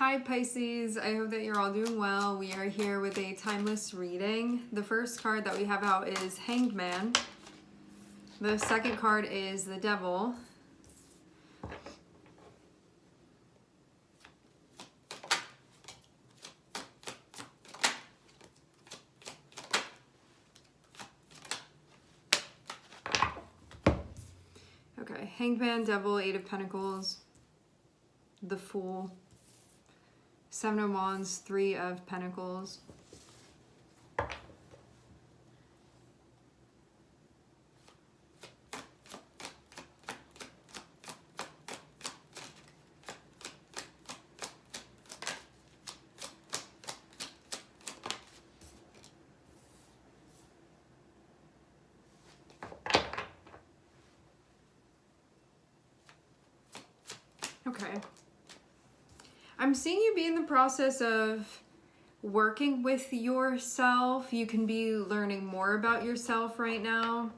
Hi Pisces, I hope that you're all doing well. We are here with a timeless reading. The first card that we have out is Hanged Man. The second card is the Devil. Okay, Hanged Man, Devil, Eight of Pentacles, the Fool, Seven of Wands, Three of Pentacles. Okay. I'm seeing you be in the process of working with yourself. You can be learning more about yourself right now.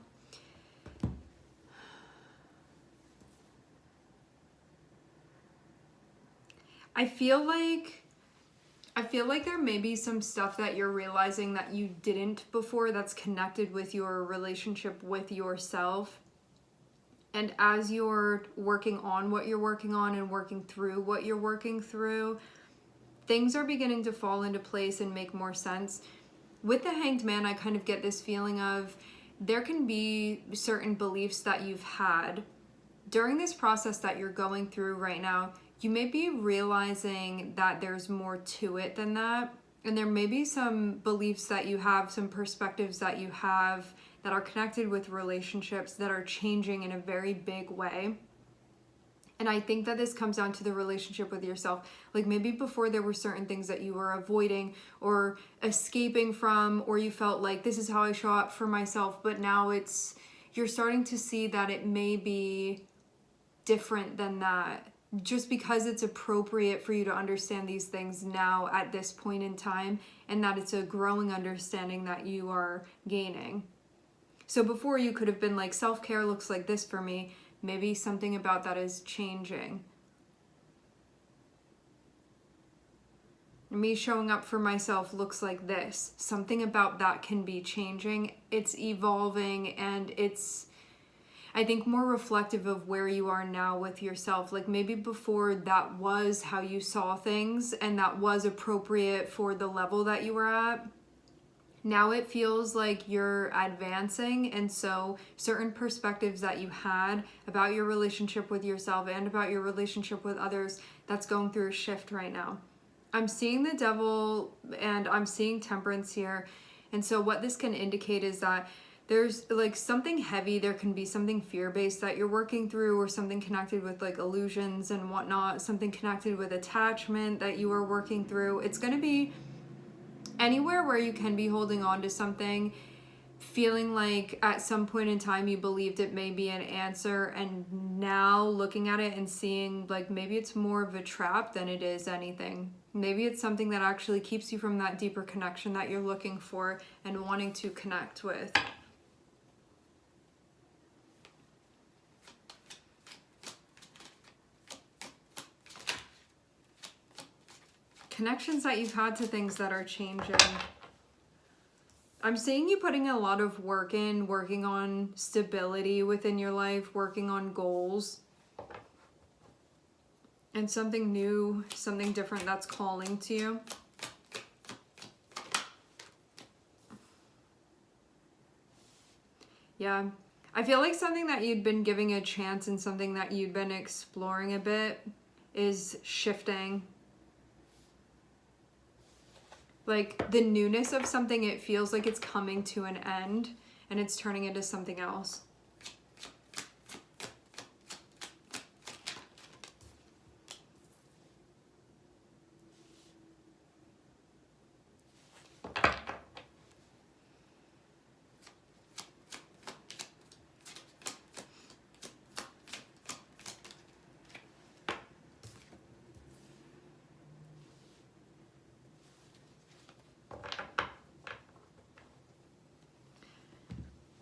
I feel like there may be some stuff that you're realizing that you didn't before that's connected with your relationship with yourself. And as you're working on what you're working on and working through what you're working through, things are beginning to fall into place and make more sense. With the Hanged Man, I kind of get this feeling of there can be certain beliefs that you've had during this process that you're going through right now. You may be realizing that there's more to it than that. And there may be some beliefs that you have, some perspectives that you have that are connected with relationships that are changing in a very big way. And I think that this comes down to the relationship with yourself. Like maybe before there were certain things that you were avoiding or escaping from, or you felt like this is how I show up for myself. But now you're starting to see that it may be different than that. Just because it's appropriate for you to understand these things now at this point in time, and that it's a growing understanding that you are gaining. So before you could have been like, self-care looks like this for me. Maybe something about that is changing. Me showing up for myself looks like this. Something about that can be changing. It's evolving, and it's, I think, more reflective of where you are now with yourself. Like maybe before that was how you saw things and that was appropriate for the level that you were at. Now it feels like you're advancing, and so certain perspectives that you had about your relationship with yourself and about your relationship with others, that's going through a shift right now. I'm seeing the Devil and I'm seeing Temperance here. And so what this can indicate is that there's like something heavy, there can be something fear-based that you're working through, or something connected with like illusions and whatnot, something connected with attachment that you are working through. It's going to be anywhere where you can be holding on to something, feeling like at some point in time you believed it may be an answer, and now looking at it and seeing like maybe it's more of a trap than it is anything. Maybe it's something that actually keeps you from that deeper connection that you're looking for and wanting to connect with. Connections that you've had to things that are changing. I'm seeing you putting a lot of work in, working on stability within your life, working on goals. And something new, something different that's calling to you. Yeah. I feel like something that you'd been giving a chance and something that you'd been exploring a bit is shifting. Like the newness of something, it feels like it's coming to an end and it's turning into something else.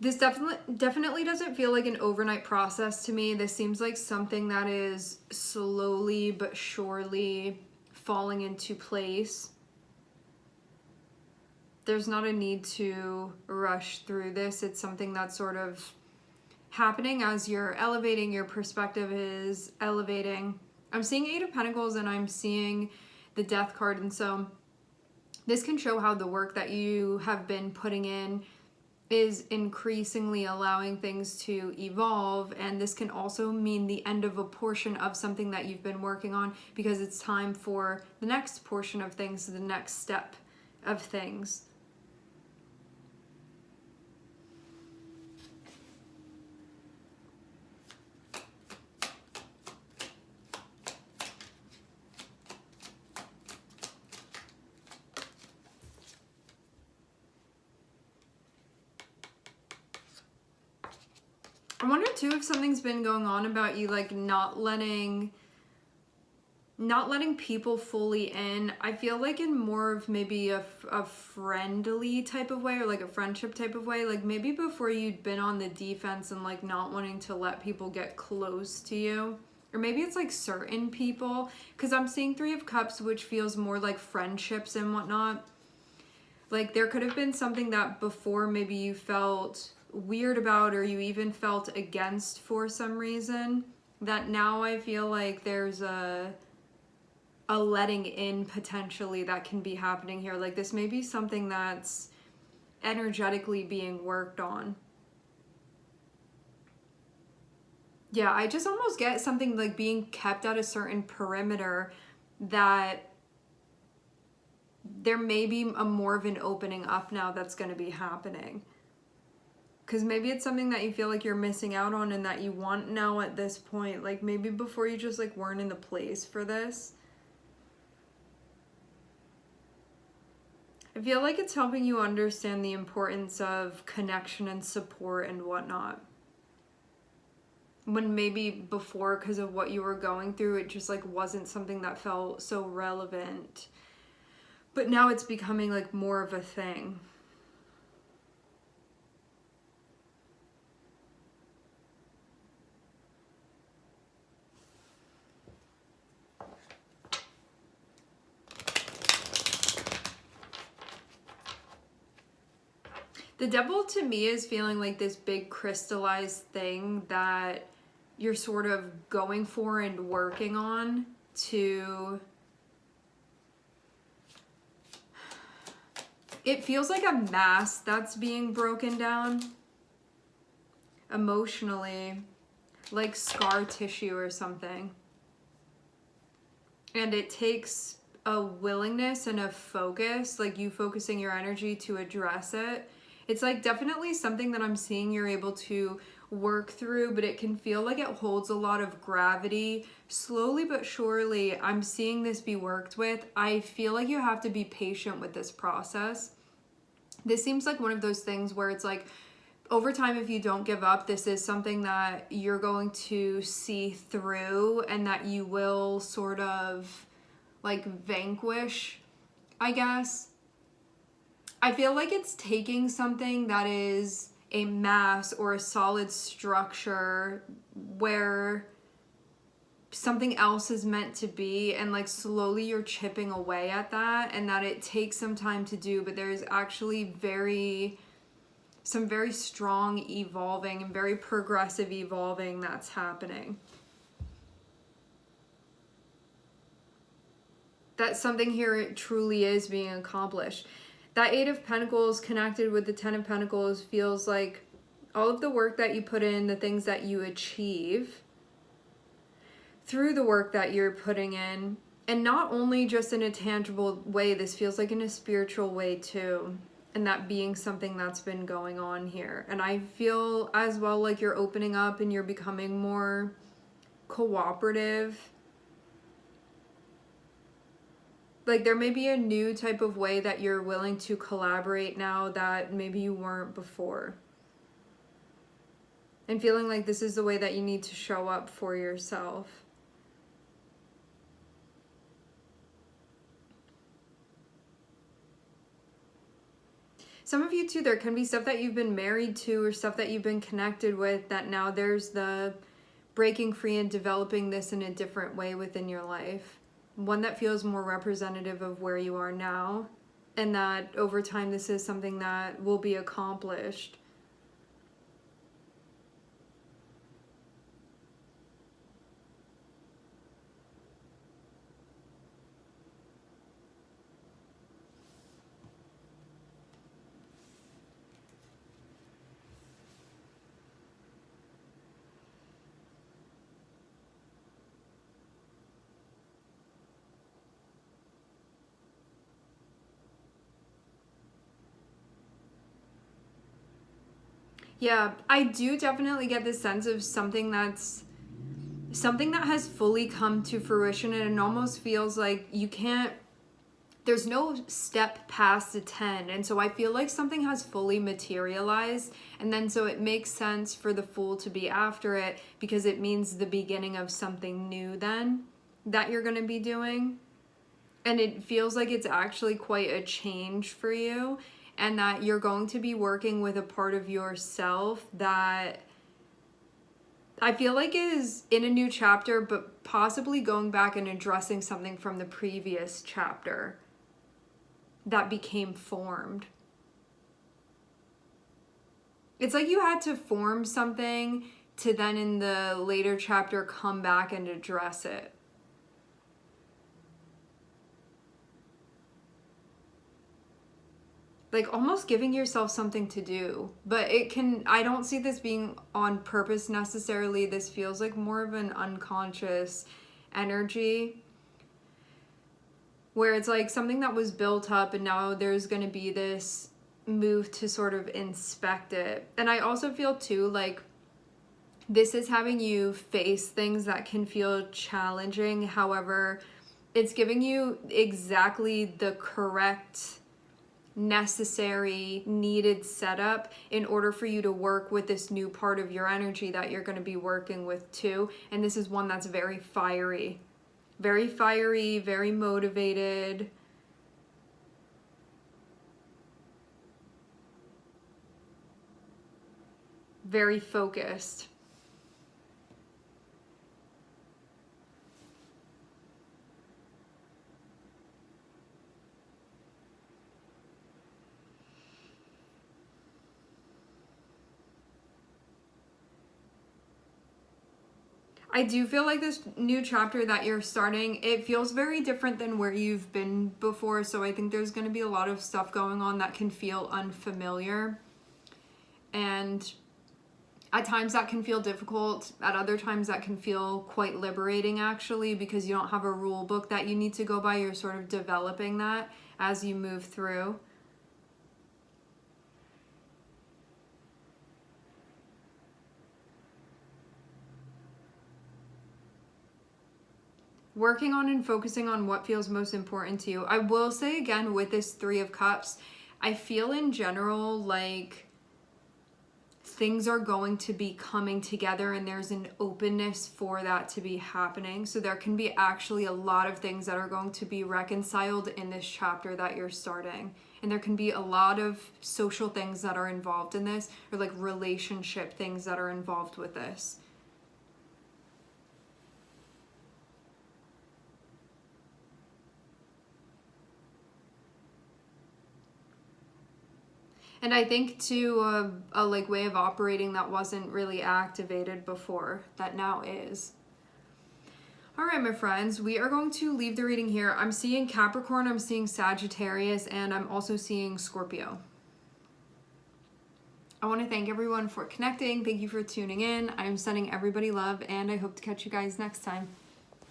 This definitely doesn't feel like an overnight process to me. This seems like something that is slowly but surely falling into place. There's not a need to rush through this. It's something that's sort of happening as you're elevating, your perspective is elevating. I'm seeing Eight of Pentacles and I'm seeing the Death card, and so this can show how the work that you have been putting in is increasingly allowing things to evolve, and this can also mean the end of a portion of something that you've been working on, because it's time for the next portion of things, the next step of things. I wonder too if something's been going on about you, like not letting people fully in. I feel like in more of maybe a friendly type of way, or like a friendship type of way. Like maybe before you'd been on the defense and like not wanting to let people get close to you. Or maybe it's like certain people, because I'm seeing Three of Cups, which feels more like friendships and whatnot. Like there could have been something that before maybe you felt weird about, or you even felt against for some reason, that now I feel like there's a letting in potentially that can be happening here. Like this may be something that's energetically being worked on. Yeah, I just almost get something like being kept at a certain perimeter, that there may be a more of an opening up now that's going to be happening. Because maybe it's something that you feel like you're missing out on and that you want now at this point. Like maybe before you just like weren't in the place for this. I feel like it's helping you understand the importance of connection and support and whatnot. When maybe before, because of what you were going through, it just like wasn't something that felt so relevant. But now it's becoming like more of a thing. The Devil to me is feeling like this big crystallized thing that you're sort of going for and working on to... It feels like a mask that's being broken down emotionally, like scar tissue or something. And it takes a willingness and a focus, like you focusing your energy to address it. It's like definitely something that I'm seeing you're able to work through, but it can feel like it holds a lot of gravity. Slowly but surely, I'm seeing this be worked with. I feel like you have to be patient with this process. This seems like one of those things where it's like, over time, if you don't give up, this is something that you're going to see through and that you will sort of like vanquish, I guess. I feel like it's taking something that is a mass or a solid structure where something else is meant to be, and like slowly you're chipping away at that, and that it takes some time to do, but there's actually some very strong evolving and very progressive evolving that's happening. That something here it truly is being accomplished. That Eight of Pentacles connected with the Ten of Pentacles feels like all of the work that you put in, the things that you achieve through the work that you're putting in, and not only just in a tangible way, this feels like in a spiritual way too, and that being something that's been going on here. And I feel as well like you're opening up and you're becoming more cooperative. Like there may be a new type of way that you're willing to collaborate now that maybe you weren't before. And feeling like this is the way that you need to show up for yourself. Some of you too, there can be stuff that you've been married to or stuff that you've been connected with that now there's the breaking free and developing this in a different way within your life. one that feels more representative of where you are now, and that over time this is something that will be accomplished. Yeah, I do definitely get this sense of something that has fully come to fruition, and it almost feels like there's no step past a 10. And so I feel like something has fully materialized, and then so it makes sense for the Fool to be after it, because it means the beginning of something new then that you're going to be doing. And it feels like it's actually quite a change for you, and that you're going to be working with a part of yourself that I feel like is in a new chapter, but possibly going back and addressing something from the previous chapter that became formed. It's like you had to form something to then in the later chapter come back and address it. Like almost giving yourself something to do. But I don't see this being on purpose necessarily. This feels like more of an unconscious energy, where it's like something that was built up and now there's going to be this move to sort of inspect it. And I also feel too like this is having you face things that can feel challenging. However, it's giving you exactly the correct, necessary, needed setup in order for you to work with this new part of your energy that you're going to be working with too. And this is one that's very fiery, very motivated. Very focused. I do feel like this new chapter that you're starting, it feels very different than where you've been before. So I think there's going to be a lot of stuff going on that can feel unfamiliar. And at times that can feel difficult. At other times that can feel quite liberating, actually, because you don't have a rule book that you need to go by. You're sort of developing that as you move through. Working on and focusing on what feels most important to you. I will say again with this Three of Cups, I feel in general like things are going to be coming together and there's an openness for that to be happening. So there can be actually a lot of things that are going to be reconciled in this chapter that you're starting. And there can be a lot of social things that are involved in this, or like relationship things that are involved with this. And I think too, a like way of operating that wasn't really activated before, that now is. All right, my friends, we are going to leave the reading here. I'm seeing Capricorn, I'm seeing Sagittarius, and I'm also seeing Scorpio. I want to thank everyone for connecting. Thank you for tuning in. I'm sending everybody love, and I hope to catch you guys next time.